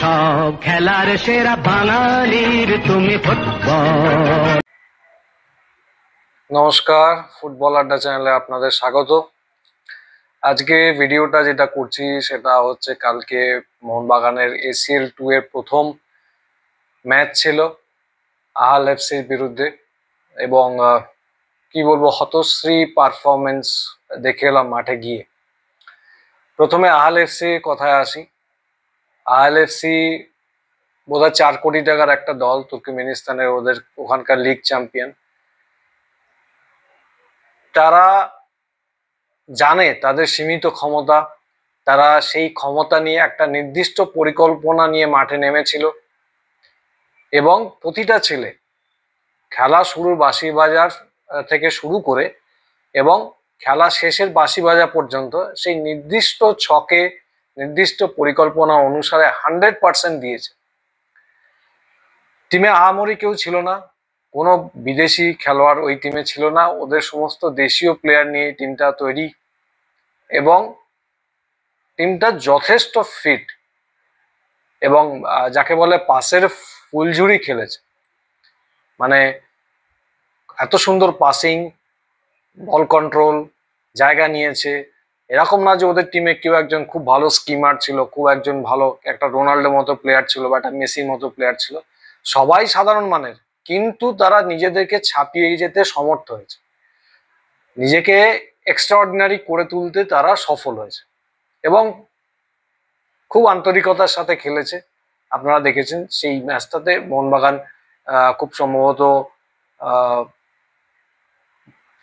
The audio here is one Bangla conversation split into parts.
সব খেলার সেরা বাঙালির তুমি ফুটবল। নমস্কার, ফুটবল আড্ডা চ্যানেলে আপনাদের স্বাগত। আজকে ভিডিওটা যেটা করছি সেটা হচ্ছে কালকে মোহনবাগানের ACL 2 এর প্রথম ম্যাচ ছিল আহাল এফসির বিরুদ্ধে, এবং কি বলবো, হতশ্রী পারফরমেন্স দেখে এলাম মাঠে গিয়ে। প্রথমে আহাল এফসি কথায় আসি। আহাল এফসি বোধহয় 4 কোটি টাকার একটা দল, তুর্কমেনিস্তানের, ওদের ওখানকার লিগ চ্যাম্পিয়ন। তারা জানে তাদের সীমিত ক্ষমতা, তারা সেই ক্ষমতা নিয়ে একটা নির্দিষ্ট পরিকল্পনা নিয়ে মাঠে নেমেছিল, এবং প্রতিটা ছেলে খেলা শুরুর বাঁশি বাজার থেকে শুরু করে এবং খেলা শেষের বাঁশি বাজা পর্যন্ত সেই নির্দিষ্ট ছকে নির্দিষ্ট পরিকল্পনা অনুসারে 100% দিয়েছে। টিমে আহামরি কেউ ছিল না, কোনো বিদেশি খেলোয়াড় ওই টিমে ছিল না, ওদের সমস্ত দেশীয় প্লেয়ার নিয়ে টিমটা তৈরি, এবং টিমটা যথেষ্ট ফিট, এবং যাকে বলে পাসের ফুলঝুরি খেলেছে। মানে এত সুন্দর পাসিং, বল কন্ট্রোল, জায়গা নিয়েছে। এরকম না যে ওদের টিমে কেউ একজন খুব ভালো স্কিমার ছিল, খুব একজন ভালো একটা রোনাল্ডোর মতো প্লেয়ার ছিল বা একটা মেসির মতো প্লেয়ার ছিল। সবাই সাধারণ মানের, কিন্তু তারা নিজেদেরকে ছাপিয়ে যেতে সমর্থ হয়েছে, নিজেকে এক্সট্রাঅর্ডিনারি করে তুলতে তারা সফল হয়েছে, এবং খুব আন্তরিকতার সাথে খেলেছে। আপনারা দেখেছেন সেই ম্যাচটাতে মোহনবাগান খুব সম্ভবত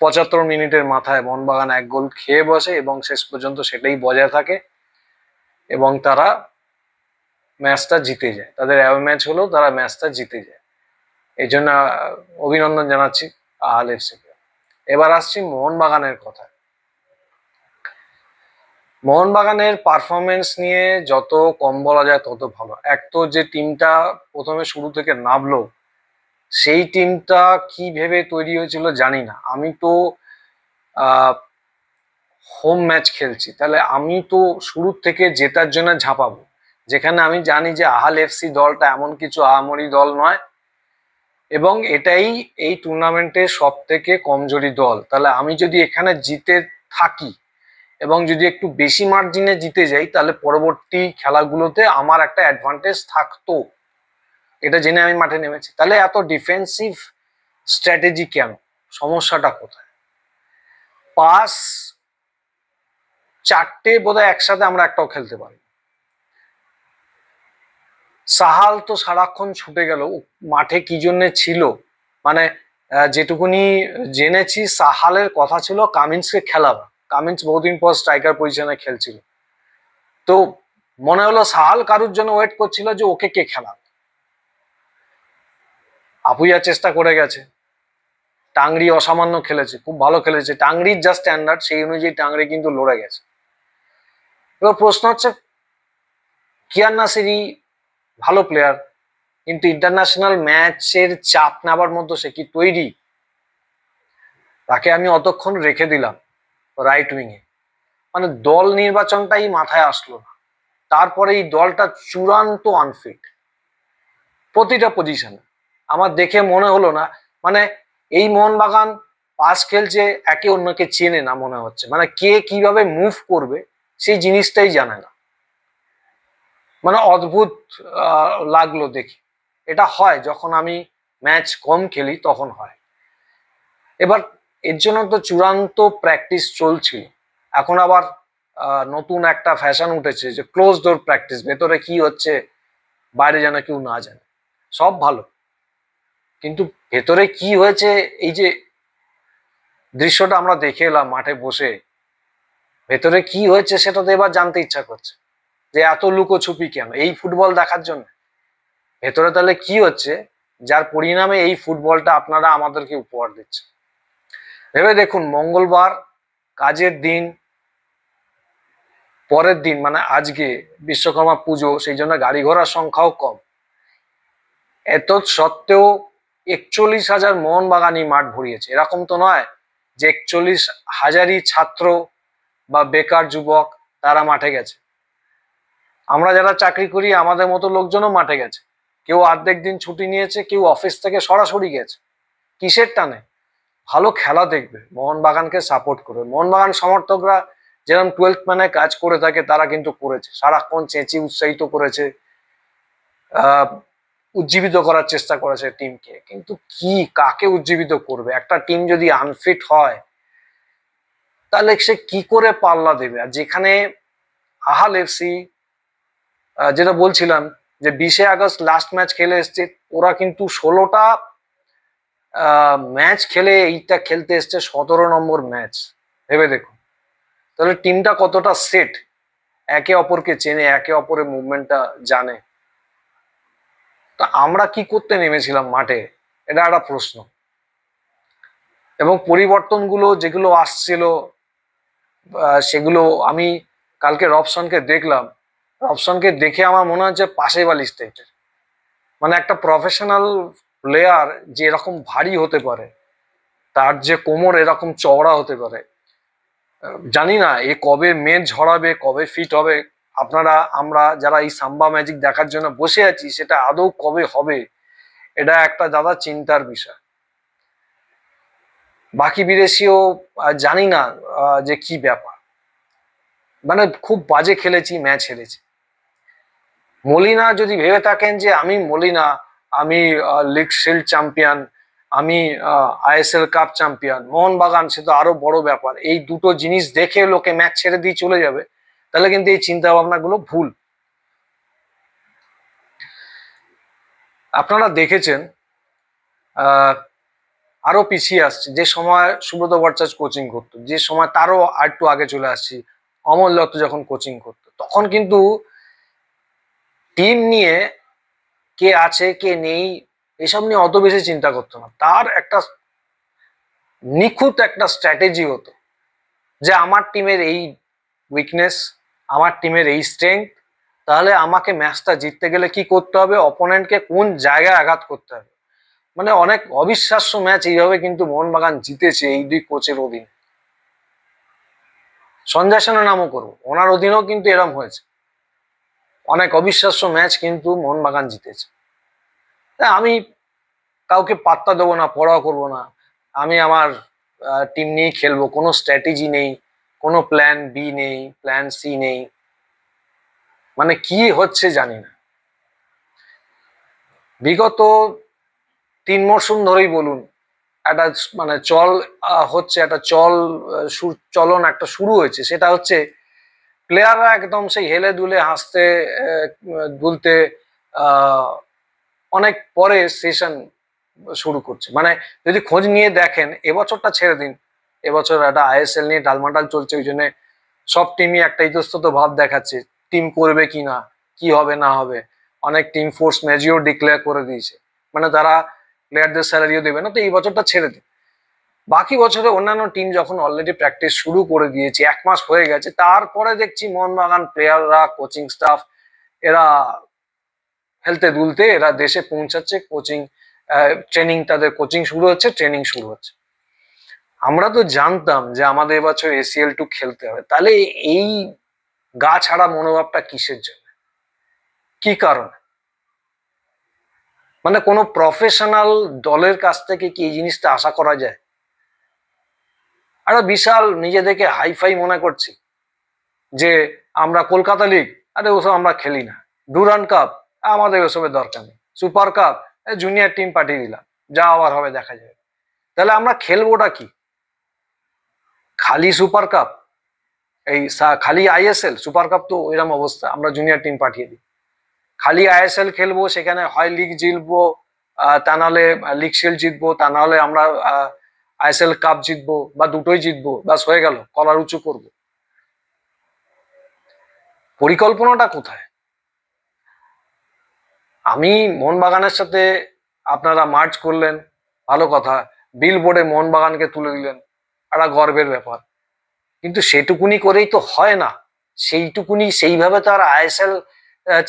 75 মিনিটের মাথায় মোহনবাগান 1 গোল খেয়ে বসে, এবং শেষ পর্যন্ত সেটাই বজায় থাকে, এবং তারা ম্যাচটা জিতে যায়। তাদের অ্যাওয়ে ম্যাচ হলেও তারা ম্যাচটা জিতে যায়। এই জন্য অভিনন্দন জানাচ্ছি আহাল এফসিকে। এবার আসছি মোহনবাগানের কথা। মোহনবাগানের পারফরমেন্স নিয়ে যত কম বলা যায় তত ভালো। এক তো যে টিমটা প্রথমে শুরু থেকে নামলো, সেই টিমটা কি ভেবে তৈরি হয়েছিল জানি না। আমি তো হোম ম্যাচ খেলছি, তাহলে আমি তো শুরুর থেকে জেতার জন্য ঝাঁপাবো, যেখানে আমি জানি যে আহাল এফসি দলটা এমন কিছু আহামরি দল নয়, এবং এটাই এই টুর্নামেন্টের সব থেকে কমজোরি দল। তাহলে আমি যদি এখানে জিতে থাকি এবং যদি একটু বেশি মার্জিনে জিতে যাই, তাহলে পরবর্তী খেলাগুলোতে আমার একটা অ্যাডভান্টেজ থাকতো। এটা জেনে আমি মাঠে নেমেছি। তাহলে এত ডিফেন্সিভ স্ট্র্যাটেজি কেন? সমস্যাটা কোথায়? পাস 4টে বোধহয় একসাথে আমরা একটাও খেলতে পারি। সাহাল তো সারাক্ষণ ছুটে গেল, মাঠে কি জন্যে ছিল? মানে যেটুকুনি জেনেছি, সাহালের কথা ছিল কামিন্সকে খেলাবা। কামিন্স বহুদিন পর স্ট্রাইকার পজিশনে খেলছিল, তো মনে হলো সাহাল কারুর জন্য ওয়েট করছিল যে ওকে কে খেলাবে। আপুইয়া চেষ্টা করে গেছে, টাংরি অসামান্য খেলেছে, খুব ভালো খেলেছে। টাংরির যা স্ট্যান্ডার্ড সেই অনুযায়ী টাংরি কিন্তু লড়ে গেছে। এবার প্রশ্ন হচ্ছে, কিয়ান নাসিরি ভালো প্লেয়ার, কিন্তু ইন্টারন্যাশনাল ম্যাচের চাপ নেবার মতো সে কি তৈরি? তাকে আমি অতক্ষণ রেখে দিলাম রাইট উইংয়ে, মানে দল নির্বাচনটাই মাথায় আসলো না। তারপরে এই দলটা চূড়ান্ত আনফিট প্রতিটা পজিশনে। আমার দেখে মনে হলো না, মানে এই মোহনবাগান পাস খেলছে, একে অন্যকে চেনে না মনে হচ্ছে, মানে কে কিভাবে মুভ করবে সেই জিনিসটাই জানে না। মানে অদ্ভুত লাগলো দেখে। এটা হয় যখন আমি ম্যাচ কম খেলি, তখন হয়। এবার এর জন্য তো চূড়ান্ত প্র্যাকটিস চলছিল। এখন আবার নতুন একটা ফ্যাশন উঠেছে যে ক্লোজ ডোর প্র্যাকটিস, ভেতরে কি হচ্ছে বাইরে যেন কেউ না জানে। সব ভালো, কিন্তু ভেতরে কি হয়েছে, এই যে দৃশ্যটা আমরা দেখে এলাম মাঠে বসে, ভেতরে কি হয়েছে সেটা তো এবার জানতে ইচ্ছা করছে, যে এত লুকোছুপি কেন এই ফুটবল দেখার জন্য? ভেতরে তাহলে কি হচ্ছে যার পরিণামে এই ফুটবলটা আপনারা আমাদেরকে উপহার দিচ্ছে? ভেবে দেখুন, মঙ্গলবার কাজের দিন, পরের দিন মানে আজকে বিশ্বকর্মা পুজো, সেই জন্য গাড়ি ঘোড়ার সংখ্যাও কম। এত সত্ত্বেও 41,000 মোহনবাগানি মাঠ ভরিয়েছে। এরকম তো নয় যে 41,000ই ছাত্র বা বেকার যুবক তারা মাঠে গেছে। আমরা যারা চাকরি করি আমাদের মতো লোকজনও মাঠে গেছে, কেউ অর্ধেক দিন ছুটি নিয়েছে, কেউ অফিস থেকে সরাসরি গেছে। কিসের টানে? ভালো খেলা দেখবে, মোহনবাগানকে সাপোর্ট করবে। মোহনবাগান সমর্থকরা যেরকম 12th ম্যানে কাজ করে থাকে তারা কিন্তু করেছে, সারাক্ষণ চেঁচিয়ে উৎসাহিত করেছে, উজ্জীবিত করার চেষ্টা করেছে টিমকে। কিন্তু কি কাকে উজ্জীবিত করবে? একটা টিম যদি আনফিট হয় তাহলে সে কি করে পাল্লা দেবে? আর যেখানে আহাল এফসি, যেটা বলছিলাম যে 20শে আগস্ট লাস্ট ম্যাচ খেলে এসছে, ওরা কিন্তু 16টা ম্যাচ খেলে এইটা খেলতে এসছে 17 নম্বর ম্যাচ। ভেবে দেখুন তাহলে টিমটা কতটা সেট, একে অপরকে চেনে, একে অপরের মুভমেন্টটা জানে। তা আমরা কি করতে নেমেছিলাম মাঠে, এটা একটা প্রশ্ন। এবং পরিবর্তনগুলো যেগুলো আসছিল সেগুলো আমি কালকে রবসনকে দেখলাম, রবসনকে দেখে আমার মনে হচ্ছে পাশে বালিশ টাইপের। মানে একটা প্রফেশনাল প্লেয়ার যে এরকম ভারী হতে পারে, তার যে কোমর এরকম চওড়া হতে পারে, জানি না এ কবে মেদ ঝরাবে, কবে ফিট হবে। আমরা যারা এই সাম্বা ম্যাজিক দেখার জন্য বসে আছি সেটা আদৌ কবে হবে, এটা একটা দাদা চিন্তার বিষয়। বাকি বিদেশিও জানি না যে কি ব্যাপার, মানে খুব বাজে খেলেছি, ম্যাচ হেরেছি। মলিনা যদি ভেবে থাকেন যে আমি মলিনা, আমি লিগ শিল্ড চ্যাম্পিয়ন, আমি আইএসএল কাপ চ্যাম্পিয়ন, মোহনবাগান সে তো আরো বড় ব্যাপার, এই দুটো জিনিস দেখে লোকে ম্যাচ ছেড়ে দিয়ে চলে যাবে, তাহলে কিন্তু এই চিন্তা ভাবনাগুলো ভুল। আপনারা দেখেছেন আরো পিছিয়ে আসছে, যে সময় সুব্রত ভট্টাচার্য কোচিং করতো, যে সময় তারও আর একটু আগে চলে আসছি অমল দত্ত যখন কোচিং করতো, তখন কিন্তু টিম নিয়ে কে আছে কে নেই এসব নিয়ে অত বেশি চিন্তা করতো না। তার একটা নিখুঁত একটা স্ট্র্যাটেজি হতো যে আমার টিমের এই উইকনেস, আমার টিমের এই স্ট্রেংথ, তাহলে আমাকে ম্যাচটা জিততে গেলে কি করতে হবে, অপোনেন্টকে কোন জায়গায় আঘাত করতে হবে। মানে অনেক অবিশ্বাস্য ম্যাচ এইভাবে কিন্তু মোহনবাগান জিতেছে এই দুই কোচের অধীনে। সঞ্জয় সেনের নামও করবো, ওনার অধীনেও কিন্তু এরম হয়েছে, অনেক অবিশ্বাস্য ম্যাচ কিন্তু মোহনবাগান জিতেছে। আমি কাউকে পাত্তা দেবো না, পড়া করবো না, আমি আমার টিম নিয়েই খেলবো, কোনো স্ট্র্যাটেজি নেই, কোনো প্ল্যান বি নেই, প্ল্যান সি নেই, মানে কি হচ্ছে জানি না। বিগত 3 মরশুম ধরেই বলুন একটা মানে হচ্ছে একটা চলন একটা শুরু হয়েছে, সেটা হচ্ছে প্লেয়াররা একদম সেই হেলে দুলে হাসতে দুলতে অনেক পরে সেশন শুরু করছে। মানে যদি খোঁজ নিয়ে দেখেন, এবছরটা ছেড়ে দিন, এবছর একটা আইএসএল নিয়ে ডালমাটাল চলছে, ওই জন্য সব টিমই একটা ইতস্তত ভাব দেখাচ্ছে টিম করবে কি না, কি হবে না হবে। অনেক টিম ফোর্স ম্যাজিওর ডিক্লেয়ার করে দিয়েছে, মানে তারা প্লেয়ারদের স্যালারিও দেবে না। তো এই বছরটা ছেড়ে দিন, বাকি বছরে অন্যান্য টিম যখন অলরেডি প্র্যাকটিস শুরু করে দিয়েছে, 1 মাস হয়ে গেছে, তারপরে দেখছি মোহনবাগান প্লেয়াররা, কোচিং স্টাফ, এরা হেলতে দুলতে এরা দেশে পৌঁছাচ্ছে, কোচিং ট্রেনিং, তাদের কোচিং শুরু হচ্ছে, ট্রেনিং শুরু হচ্ছে। আমরা তো জানতাম যে আমাদের এবছর ACL2 খেলতে হবে, তাহলে এই গা ছাড়া মনোভাবটা কিসের জন্য, কি কারণে? মানে কোনো প্রফেশনাল দলের কাছ থেকে কি এই জিনিসটা আশা করা যায়? একটা বিশাল নিজেদেরকে হাইফাই মনে করছি যে আমরা কলকাতা লিগ, আরে ওসব আমরা খেলি না। ডুরান্ড কাপ, আমাদের ওসবের দরকার নেই। সুপার কাপ, জুনিয়র টিম পাঠিয়ে দিলাম, যা আবার হবে দেখা যাবে। তাহলে আমরা খেলবোটা কি? খালি সুপার কাপ, খালি আইএসএল? সুপার কাপ তো এরকম অবস্থা, আমরা জুনিয়র টিম পাঠিয়ে দিই। খালি আইএসএল খেলবো, সেখানে হয় লিগ জিতবো, তা নাহলে লিগ শিল্ড জিতবো, তা নাহলে আমরা আইএসএল কাপ জিতবো, বা দুটোই জিতবো, ব্যাস হয়ে গেল, কলার উঁচু করবো। পরিকল্পনাটা কোথায়? আমি মোহনবাগানের সাথে আপনারা মার্চ করলেন, ভালো কথা, বিল বোর্ডে মোহনবাগানকে তুলে দিলেন, একটা গর্বের ব্যাপার। কিন্তু সেটুকুনি করেই তো হয় না, সেইভাবে তো আর আইএসএল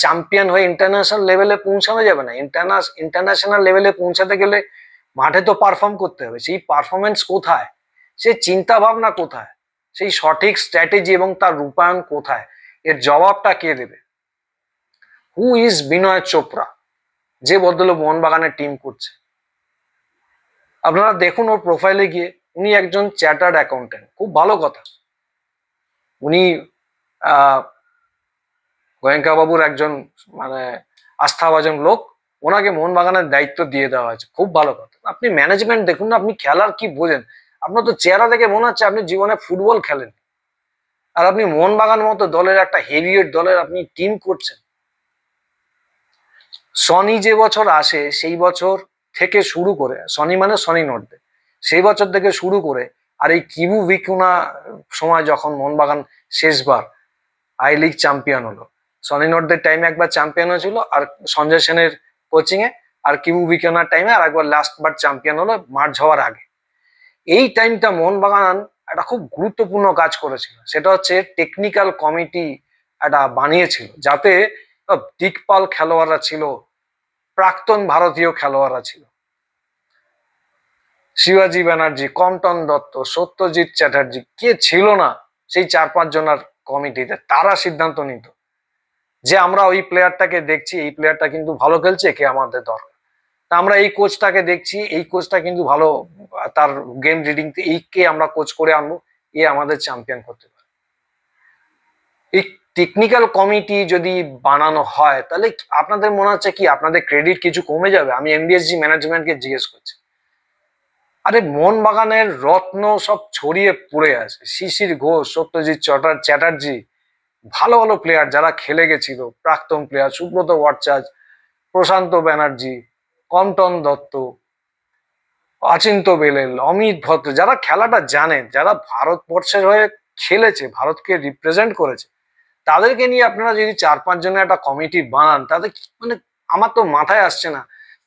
চ্যাম্পিয়ন হয়ে ইন্টারন্যাশনাল লেভেলে পৌঁছানো যাবে না। ইন্টারন্যাশনাল লেভেলে পৌঁছাতে গেলে মাঠে তো পারফর্ম করতে হবে। সেই পারফরমেন্স কোথায়, সেই চিন্তা ভাবনা কোথায়, সেই সঠিক স্ট্র্যাটেজি এবং তার রূপায়ণ কোথায়, এর জবাবটা কে দেবে? হু ইজ বিনয় চোপড়া, যে ভদ্রলোক মোহনবাগানের টিম করছে। আপনারা দেখুন ওর প্রোফাইলে গিয়ে, উনি একজন চার্টার্ড অ্যাকাউন্টেন্ট, খুব ভালো কথা। উনি গোয়েঙ্কা বাবুর একজন মানে আস্থাভাজন লোক, ওনাকে মোহনবাগানের দায়িত্ব দিয়ে দেওয়া হয়েছে, খুব ভালো কথা। আপনি ম্যানেজমেন্ট দেখুন না, আপনি খেলার কি বোঝেন? আপনার তো চেহারা দেখে মনে হচ্ছে আপনি জীবনে ফুটবল খেলেন, আর আপনি মোহনবাগান মতো দলের, একটা হেভিওয়েট দলের আপনি টিম করছেন। সনি যে বছর আসে সেই বছর থেকে শুরু করে, সনি মানে সনি নর্দে, সেই বছর থেকে শুরু করে আর এই কিবু ভিকুনা সময় যখন মোহনবাগান শেষবার আই লিগ চ্যাম্পিয়ন হলো, সনি নর্দের টাইমে একবার চ্যাম্পিয়ন হয়েছিল আর সঞ্জয় সেনের কোচিং এ, আর কিবু ভিকুনার টাইমে আর একবার লাস্ট বার চ্যাম্পিয়ন হলো মার্চ হওয়ার আগে। এই টাইমটা মোহনবাগান একটা খুব গুরুত্বপূর্ণ কাজ করেছিল, সেটা হচ্ছে টেকনিক্যাল কমিটি একটা বানিয়েছিল, যাতে দিকপাল খেলোয়াড়রা ছিল, প্রাক্তন ভারতীয় খেলোয়াড়রা ছিল, শিবাজি ব্যানার্জি, কমটন দত্ত, সত্যজিৎ চ্যাটার্জি, কে ছিল না সেই 4-5 জনের কমিটিতে। তারা সিদ্ধান্ত নিত যে আমরা ওই প্লেয়ারটাকে দেখছি, এই প্লেয়ারটা কিন্তু ভালো খেলছে, কে আমাদের দরকার। তা আমরা এই কোচটাকে দেখছি, এই কোচটা কিন্তু ভালো, তার গেম রিডিং, এই কে আমরা কোচ করে আনবো, এ আমাদের চ্যাম্পিয়ন করতে পারে। এই টেকনিক্যাল কমিটি যদি বানানো হয় তাহলে আপনাদের মনে হচ্ছে কি আপনাদের ক্রেডিট কিছু কমে যাবে? আমি এমবিএসজি ম্যানেজমেন্টকে জিজ্ঞেস করছি। আরে মোহনবাগানের রত্ন সব ছড়িয়ে পড়ে আছে, শিশির ঘোষ, সত্যজিৎ চ্যাটার্জি, ভালো ভালো প্লেয়ার যারা খেলে গেছিল, প্রাক্তন প্লেয়ার, সুব্রত ভট্টাচার্য, প্রশান্ত ব্যানার্জি, কমটন দত্ত, অচিন্ত বেলেল, অমিত ভদ্র, যারা খেলাটা জানে, যারা ভারতবর্ষের হয়ে খেলেছে, ভারতকে রিপ্রেজেন্ট করেছে, তাদেরকে নিয়ে আপনারা যদি 4-5 জনের একটা কমিটি বানান, তাদের মানে আমার তো মাথায় আসছে না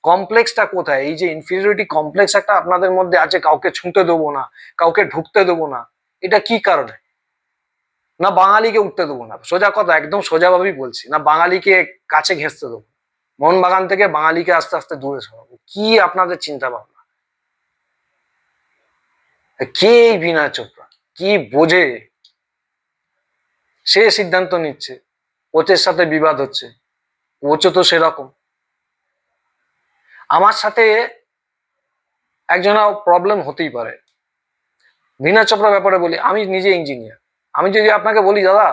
কমপ্লেক্সটা কোথায়। এই যে ইনফিরিয়রিটি কমপ্লেক্স একটা আপনাদের মধ্যে আছে, কাউকে ছুঁতে দেবো না, কাউকে ঢুকতে দেবো না, এটা কি কারণে? না বাঙালিকে উঠতে দেবো না, সোজা কথা, একদম সোজাভাবেই বলছি, না বাঙালিকে কাছে ঘেঁচতে দেবো, মোহনবাগান থেকে বাঙালিকে আস্তে আস্তে দূরে সরাবো, কি আপনাদের চিন্তা ভাবনা? কে এই বিনয় চোপড়া, কি বোঝে? সে সিদ্ধান্ত নিচ্ছে, কোচের সাথে বিবাদ হচ্ছে, কোচও তো সেরকম। আমার সাথে একজনের প্রবলেম হতেই পারে। বিনয় চোপড়ার ব্যাপারে বলি, আমি নিজে ইঞ্জিনিয়ার, আমি যদি আপনাকে বলি দাদা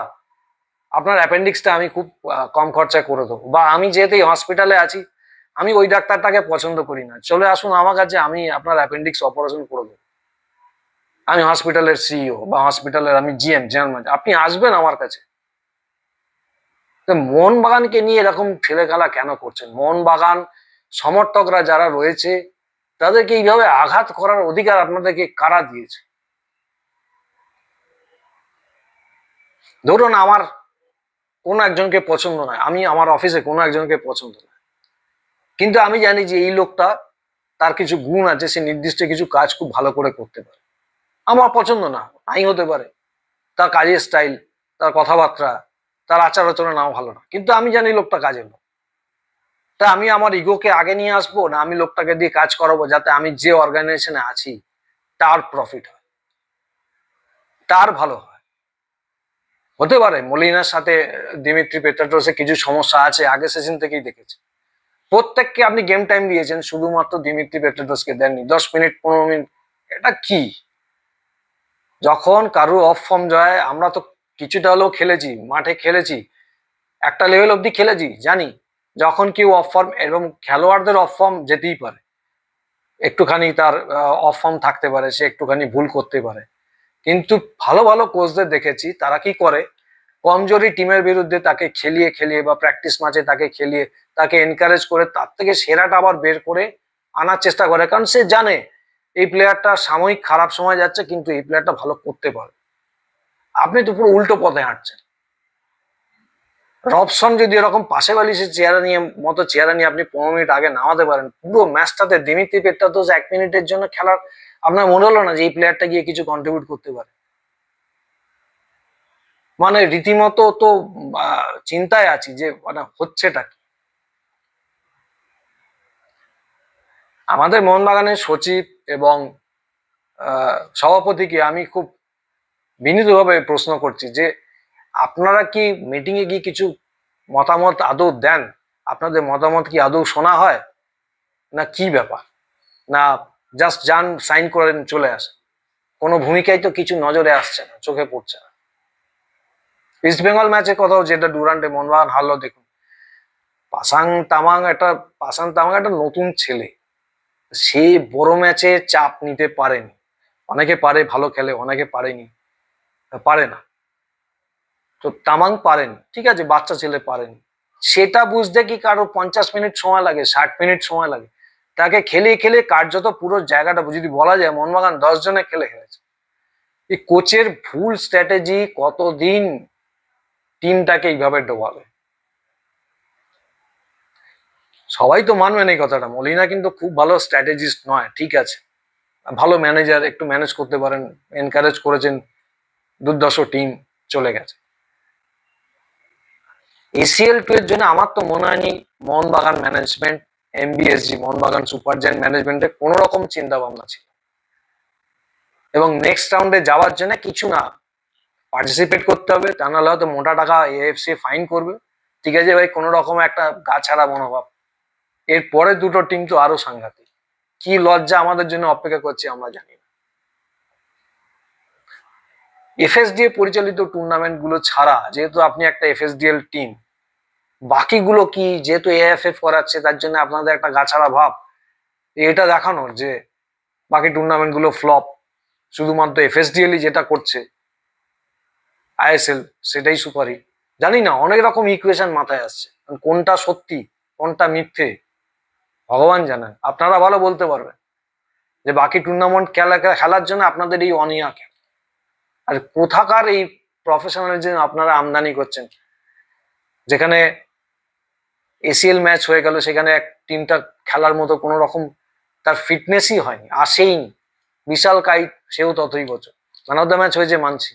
আপনার অ্যাপেন্ডিক্সটা আমি খুব কম খরচায় করে দেবো, বা আমি যেহেতু হসপিটালে আছি, আমি ওই ডাক্তারটাকে পছন্দ করি না, চলে আসুন আমার কাছে, আমি আপনার অ্যাপেন্ডিক্স অপারেশন করে দেবো, আমি হসপিটালের সিইও বা হসপিটালের আমি জিএম, জেনারেল ম্যানেজার, আপনি আসবেন আমার কাছে? মোহনবাগানকে নিয়ে এরকম ছেলে খেলা কেন করছেন? মোহনবাগান সমর্থকরা যারা রয়েছে তাদেরকে এইভাবে আঘাত করার অধিকার আপনাদেরকে কারা দিয়েছে? ধরুন আমার কোনো একজনকে পছন্দ নয়, আমি আমার অফিসে কোনো একজনকে পছন্দ নয়, কিন্তু আমি জানি যে এই লোকটা, তার কিছু গুণ আছে, সে নির্দিষ্ট কিছু কাজ খুব ভালো করে করতে পারে, আমার পছন্দ না নাই হতে পারে, তার কাজের স্টাইল, তার কথাবার্তা, তার আচার আচরণ নাও ভালো না, কিন্তু আমি জানি লোকটা কাজের লোক। তা আমি আমার ইগোকে আগে নিয়ে আসবো, না আমি লোকটাকে দিয়ে কাজ করাবো যাতে আমি যে অর্গানাইজেশনে আছি তার প্রফিট হয়, তার ভালো হয়? হতে পারে মলিনার সাথে দিমিত্রি পেট্রাটোসের কিছু সমস্যা আছে, আগে সেশন থেকেই দেখেছি। প্রত্যেককে আপনি গেম টাইম দিয়েছেন, শুধুমাত্র দিমিত্রি পেট্রাটোসকে দেননি 10 মিনিট 15 মিনিট। এটা কি? যখন কারুর অফ ফর্ম যায়, আমরা তো কিছুটা হলেও খেলেছি, মাঠে খেলেছি, একটা লেভেল অব্দি খেলেছি, জানি যখন কেউ অফ ফর্ম, এবং খেলোয়াড়দের অফ ফর্ম যেতেই পারে, একটুখানি তার অফ ফর্ম থাকতে পারে, সে একটুখানি ভুল করতে পারে, কিন্তু ভালো ভালো কোচদের দেখেছি তারা কি করে, কমজোরি টিমের বিরুদ্ধে তাকে খেলিয়ে খেলিয়ে বা প্র্যাকটিস ম্যাচে তাকে খেলিয়ে, তাকে এনকারেজ করে তার থেকে সেরাটা আবার বের করে আনার চেষ্টা করে, কারণ সে জানে এই প্লেয়ারটা সাময়িক খারাপ সময় যাচ্ছে কিন্তু এই প্লেয়ারটা ভালো করতে পারে। আপনি তো পুরো উল্টো পথে হাঁটছেন। রবসন যদি এরকম পাশে বালিশের চেয়ারা নিয়ে মতো চেয়ারা নিয়ে আপনি 15 মিনিট আগে নামাতে পারেন, পুরো ম্যাচটাতে দিমিত্রি পেট্রাটোস 1 মিনিটের জন্য খেলার আপনার মনে হলো না যে এই প্লেয়ারটা গিয়ে কিছু কন্ট্রিবিউট করতে পারে? মানে রীতিমতো তো চিন্তায় আছি যে মানে হচ্ছেটা কি। আমাদের মোহনবাগানের সচিব এবং সভাপতিকে আমি খুব বিনীতভাবে প্রশ্ন করছি যে আপনারা কি মিটিং এ গিয়ে কিছু মতামত আদৌ দেন? আপনাদের মতামত কি আদৌ শোনা হয়, না কি ব্যাপার? না জাস্ট যান, সাইন করেন, চলে আসে? কোনো ভূমিকায় তো কিছু নজরে আসছে না, চোখে পড়ছে না। ইস্ট বেঙ্গল ম্যাচের কথাও, যেটা ডুরান্ডে মোহনবাগান হারলো, দেখুন পাসাং তামাং একটা নতুন ছেলে, সে বড় ম্যাচে চাপ নিতে পারেনি। অনেকে পারে, ভালো খেলে, অনেকে পারেনি, পারে না। তো তামাং পারেনি, ঠিক আছে, বাচ্চা ছেলে পারেনি। সেটা বুঝতে কি কারো 50 মিনিট সময় লাগে, 60 মিনিট সময় লাগে? তাকে খেলিয়ে খেলিয়ে কার্যত পুরো জায়গাটা, যদি বলা যায় মোহনবাগান 10 জনে খেলেছে। এই কোচের ভুল স্ট্র্যাটেজি কতদিন টিমটাকে এইভাবে ডোবাবে? সবাই তো মানবেন এই কথাটা। মলিনা কিন্তু খুব ভালো স্ট্র্যাটেজিস্ট নয়, ঠিক আছে, ভালো ম্যানেজার, একটু ম্যানেজ করতে পারেন, এনকারেজ করেছেন, দুর্দশ টিম চলে গেছে। ACL2 এর জন্য আমার তো মনে হয়নি Mohun Bagan management, MBSG Mohun Bagan super giant ম্যানেজমেন্টের কোনো রকম চিন্তা ভাবনা ছিল। এবং নেক্সট রাউন্ডে যাওয়ার জন্য কিছু না, পার্টিসিপেট করতে হবে, তা নাহলে হয়তো মোটা টাকা AFC ফাইন করবে, ঠিক আছে ভাই, কোনো রকম একটা গা ছাড়া মনোভাব। এরপরে দুটো টিম তো আরো সাংঘাতিক, কি লজ্জা আমাদের জন্য অপেক্ষা করছে আমরা জানি না। FSDA পরিচালিত টুর্নামেন্ট গুলো ছাড়া, যেহেতু আপনি একটা FSDL টিম, বাকিগুলো কি, যেহেতু AIFF করাচ্ছে, তার জন্য আপনাদের একটা গাছাড়া ভাব, এটা দেখানোর যে বাকি টুর্নামেন্ট গুলো ফ্লপ, শুধুমাত্র FSDL যেটা করছে ISL সেটাই সুপারহিট। জানি না, অনেক রকম ইকুয়েশন মাথায় আসছে, কোনটা সত্যি কোনটা মিথ্যে ভগবান জানেন, আপনারা ভালো বলতে পারবেন যে বাকি টুর্নামেন্ট খেলার জন্য আপনাদের এই অনীহা কেন, আর কোথাকার এই প্রফেশনালিজম আপনারা আমদানি করছেন, যেখানে ACL ম্যাচ হয়ে গেল, সেখানে এক টিমটা খেলার মতো কোনো রকম তার ফিটনেসই হয়নি, আসেইনি। বিশাল কাইত, সেও ততই বছর ম্যান অফ দ্য ম্যাচ হয়েছে মানছি,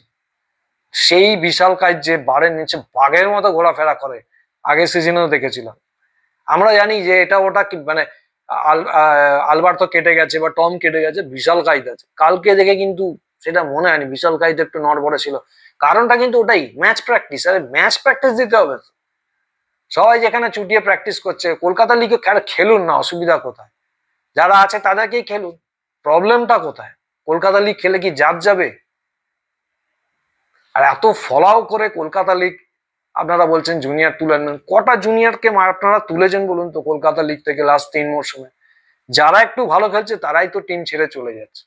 সেই বিশাল কাইত যে বারের নিচে বাঘের মতো ঘোরাফেরা করে, আগের সিজনেও দেখেছিলাম। আমরা জানি যে এটা ওটা মানে আলবার্তো কেটে গেছে বা টম কেটে গেছে, বিশাল কাইত আছে। কালকে দেখে কিন্তু সেটা মনে হয়নি বিশাল কাইত একটু নড়বড়ে ছিল। কারণটা কিন্তু ওটাই, ম্যাচ প্র্যাকটিস। আরে ম্যাচ প্র্যাকটিস দিতে হবে। সবাই যেখানে চুটিয়ে প্র্যাকটিস করছে, কলকাতা লিগে খেলুন না, অসুবিধা কোথায়? যারা আছে তাদেরকেই খেলুন, প্রবলেমটা কোথায়? কলকাতা লিগ খেলে কি জাত যাবে? আর এত ফলাও করে কলকাতা লিগ আপনারা বলছেন জুনিয়র তুলেন, কটা জুনিয়রকে আপনারা তুলেছেন বলুন তো কলকাতা লিগ থেকে লাস্ট 3 মরশুমে? যারা একটু ভালো খেলছে তারাই তো টিম ছেড়ে চলে যাচ্ছে।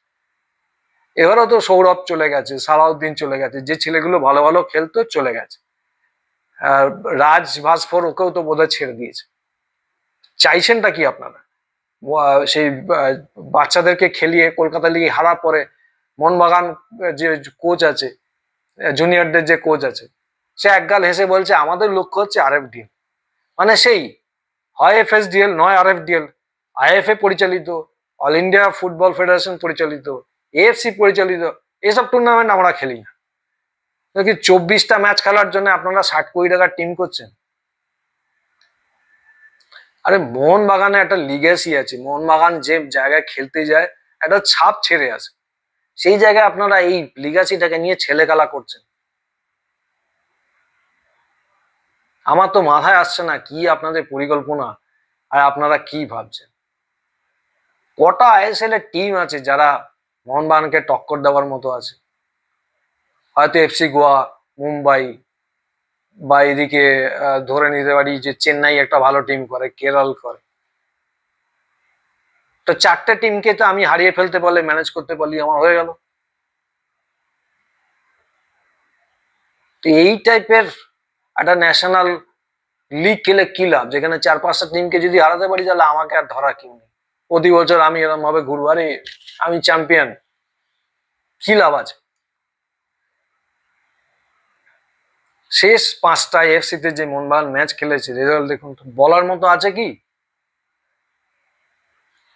এবারও তো সৌরভ চলে গেছে, সালাউদ্দিন চলে গেছে, যে ছেলেগুলো ভালো ভালো খেলতো চলে গেছে। রাজ ভাস্কর, ওকেও তো বোধহয় ছেড়ে দিয়েছে। চাইছেনটা কি আপনারা? সেই বাচ্চাদেরকে খেলিয়ে কলকাতা লিগে হারার পরে মোহনবাগান যে কোচ আছে, জুনিয়রদের যে কোচ আছে, সে একগাল হেসে বলছে আমাদের লক্ষ্য হচ্ছে RFDL। মানে সেই হয় FSDL নয় RFDL, IFA পরিচালিত, অল ইন্ডিয়া ফুটবল ফেডারেশন পরিচালিত, AFC পরিচালিত, এসব টুর্নামেন্ট আমরা খেলি না। 24টা ম্যাচ খেলার জন্য আপনারা 60 কোটি টাকার টিম করছেন। আরে মোহনবাগানে একটা লিগেসি আছে, মোহনবাগান যে জায়গায় খেলতে যায় একটা ছাপ ছেড়ে আসে, সেই জায়গায় আপনারা এই লিগাসিটাকে নিয়ে ছেলে খেলা করছেন। আমার তো মাথায় আসছে না কি আপনাদের পরিকল্পনা আর আপনারা কি ভাবছেন। কটা ISL এর টিম আছে যারা মোহনবাগানকে টক্কর দেওয়ার মতো আছে? হয়তো FC গোয়া, মুম্বাই, বা এদিকে ধরে নিতে পারি যে চেন্নাই একটা ভালো টিম করে, কেরল করে। তো 4টে টিমকে তো আমি হারিয়ে ফেলতে পারলে, ম্যানেজ করতে পারলি, আমার হয়ে গেল। তো এই টাইপের একটা ন্যাশনাল লিগ খেলে কি লাভ, যেখানে 4-5টা টিমকে যদি হারাতে পারি তাহলে আমাকে আর ধরা কেউ নেই। প্রতি বছর আমি এরকম ভাবে ঘুরবো, আরে আমি চ্যাম্পিয়ন, কি লাভ আছে? শেষ 5টা AFC তে যে মোহনবাগান ম্যাচ খেলেছে, রেজাল্ট দেখুন তো, বলার মতো আছে কি?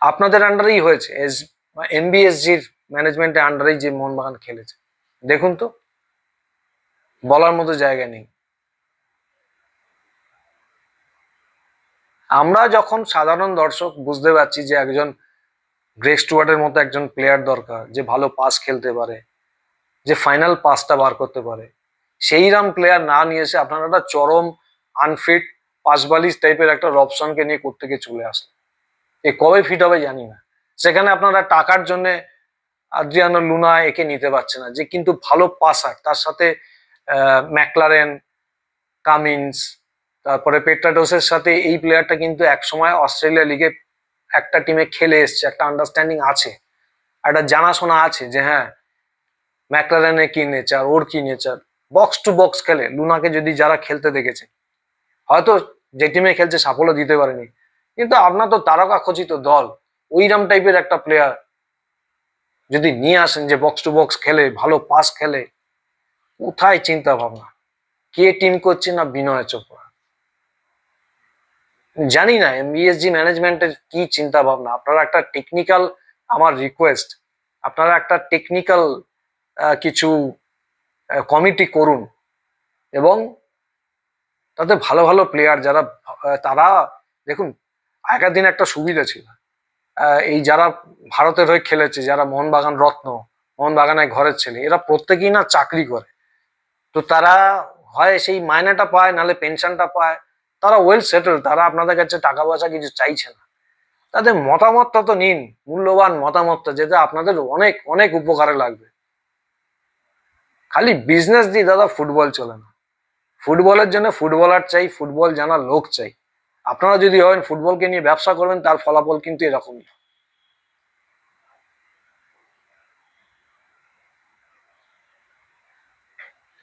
আপনাদের আন্ডারেই হয়েছে, MBSGর ম্যানেজমেন্টের আন্ডারেই যে মোহনবাগান খেলেছে, দেখুন তো, বলার মতো জায়গা নেই। আমরা যখন সাধারণ দর্শক বুঝতে পারছি যে একজন গ্রেগ স্টুয়ার্টের মতো একজন প্লেয়ার দরকার, যে ভালো পাস খেলতে পারে, যে ফাইনাল পাসটা বার করতে পারে, সেইরকম প্লেয়ার না নিয়ে এসে আপনারা একটা চরম আনফিট 542 টাইপের একটা রবসনকে নিয়ে কোত্থেকে চলে আসলো। এ কবে ফিট হবে জানি না। সেখানে আপনারা টাকার জন্য আদ্রিয়ানো লুনা একে নিতে পারছে না, যে কিন্তু ভালো পাসার, তার সাথে ম্যাকলারেন, কামিন্স, তারপরে পেট্রাডোসের সাথে এই প্লেয়ারটা কিন্তু একসময় অস্ট্রেলিয়া লিগে একটা টিমে খেলে এসছে, একটা আন্ডারস্ট্যান্ডিং আছে, একটা জানাশোনা আছে যে হ্যাঁ ম্যাকলারেনের কি নেচার, ওর কি নেচার। বক্স টু বক্স খেলে লুনাকে যদি যারা খেলতে দেখেছে, হয়তো যে টিমে খেলছে সাফল্য দিতে পারেনি, কিন্তু আপনার তো তারকা খচিত দল, ওইরকম টাইপের একটা প্লেয়ার যদি নিয়ে আসেন যে বক্স টু বক্স খেলে, ভালো পাস খেলে, কোথায় চিন্তা ভাবনা? কে টিম করছে না বিনয় চোপড়া? জানি না এমবিএসজি ম্যানেজমেন্টের কি চিন্তা ভাবনা। আপনারা একটা টেকনিক্যাল, আমার রিকোয়েস্ট, আপনারা একটা টেকনিক্যাল কিছু কমিটি করুন, এবং তাতে ভালো ভালো প্লেয়ার যারা, তারা দেখুন আগের দিন একটা সুবিধা ছিল, এই যারা ভারতের হয়ে খেলেছে, যারা মোহনবাগান রত্ন, মোহনবাগানের ঘরের ছেলে, এরা প্রত্যেকেই না চাকরি করে, তো তারা হয় সেই মাইনেটা পায়, নাহলে পেনশনটা পায়, তারা ওয়েল সেটেল, তারা আপনাদের কাছে টাকা পয়সা কিছু চাইছে না। তাদের মতামতটা তো নিন, মূল্যবান মতামতটা, যেটা আপনাদের অনেক অনেক উপকারে লাগবে। খালি বিজনেস দিয়ে দাদা ফুটবল চলে না। ফুটবলের জন্য ফুটবলার চাই, ফুটবল জানা লোক চাই। আপনারা যদি হন ফুটবলকে নিয়ে ব্যবসা করবেন, তার ফলাফল কিন্তু এরকমই।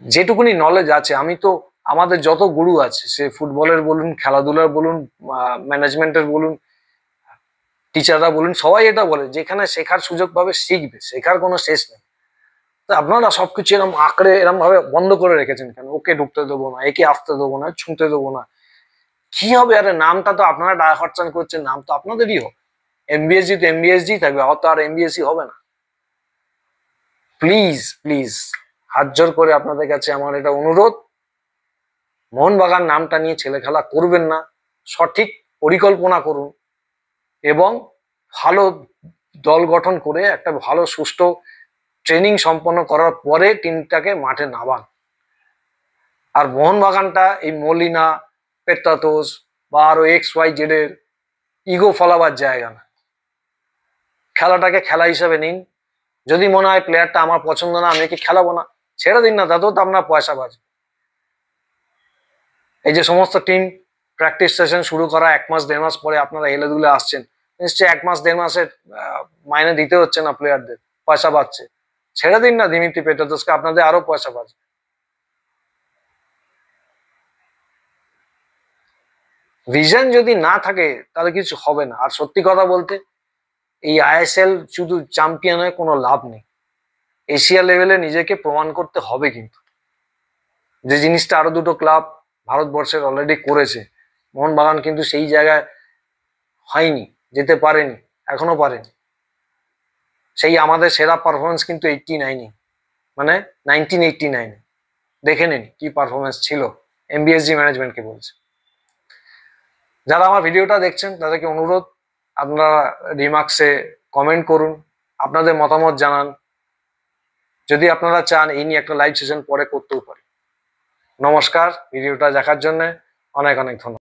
যেটুকুনি নলেজ আছে, আমি তো, আমাদের যত গুরু আছে, সে ফুটবলের বলুন, খেলাধুলার বলুন, ম্যানেজমেন্টের বলুন, টিচাররা বলুন, সবাই এটা বলে যেখানে শেখার সুযোগ পাবে শিখবে, শেখার কোনো শেষ নেই। তো আপনারা সবকিছু এরকম আঁকড়ে এরকম ভাবে বন্ধ করে রেখেছেন কেন? ওকে ঢুকতে দেবো না, একে আসতে দেবো না, ছুঁতে দেবো না, কি হবে? আরে নামটা তো আপনারা টাকা খরচান করছেন, নাম তো আপনাদেরই হোক। এমবিএসজি তো এমবিএসজি থাকবে, অত আর এমবিএসজি হবে না। প্লিজ প্লিজ হাত জোর করে আপনাদের কাছে আমার এটা অনুরোধ, মোহনবাগান নামটা নিয়ে ছেলে খেলা করবেন না, সঠিক পরিকল্পনা করুন, এবং ভালো দল গঠন করে একটা ভালো সুষ্ঠু ট্রেনিং সম্পন্ন করার পরে টিমটাকে মাঠে নামান। আর মোহনবাগানটা এই মলিনা, পেত্রাতোস বা আরো XYZ এর ইগো ফলাবার জায়গা না। খেলাটাকে খেলা হিসেবে নিন। যদি মনে হয় প্লেয়ারটা আমার পছন্দ না, আমি কি খেলাবো না, ছেড়ে দিন না, তাতেও তো আপনার পয়সা বাঁচবে। এই যে সমস্ত টিম প্র্যাকটিস সেশন শুরু করা 1 মাস 1.5 মাস পরে আপনারা হেলে দুলে আসছেন, নিশ্চয়ই 1 মাস 1.5 মাসের মাইনে দিতে হচ্ছে না প্লেয়ারদের, পয়সা পাচ্ছে, ছেড়ে দিন না দিমিত্রি পেট্রাতোসকে, আপনাদের আরো পয়সা পাচ্ছে। ভিশন যদি না থাকে তাহলে কিছু হবে না। আর সত্যি কথা বলতে, এই আইএসএল শুধু চ্যাম্পিয়ন হয়ে কোনো লাভ নেই, এশিয়া লেভেলে নিজেকে প্রমাণ করতে হবে। কিন্তু যে জিনিসটা আরো দুটো ক্লাব ভারতবর্ষের অলরেডি করেছে, মোহনবাগান কিন্তু সেই জায়গায় হয়নি, যেতে পারেনি, এখনো পারেনি। সেই আমাদের সেরা পারফরমেন্স কিন্তু 89-এ, মানে 1989-এ। দেখে নিন কি পারফরমেন্স ছিল, এমবিএসজি ম্যানেজমেন্টকে বলছে। যারা আমার ভিডিওটা দেখছেন তাদেরকে অনুরোধ, আপনারা রিমার্কসে কমেন্ট করুন, আপনাদের মতামত জানান। যদি আপনারা চান এই নিয়ে একটা লাইভ সেশন পরে করতেও পারি। নমস্কার, ভিডিওটা দেখার জন্য অনেক অনেক ধন্যবাদ।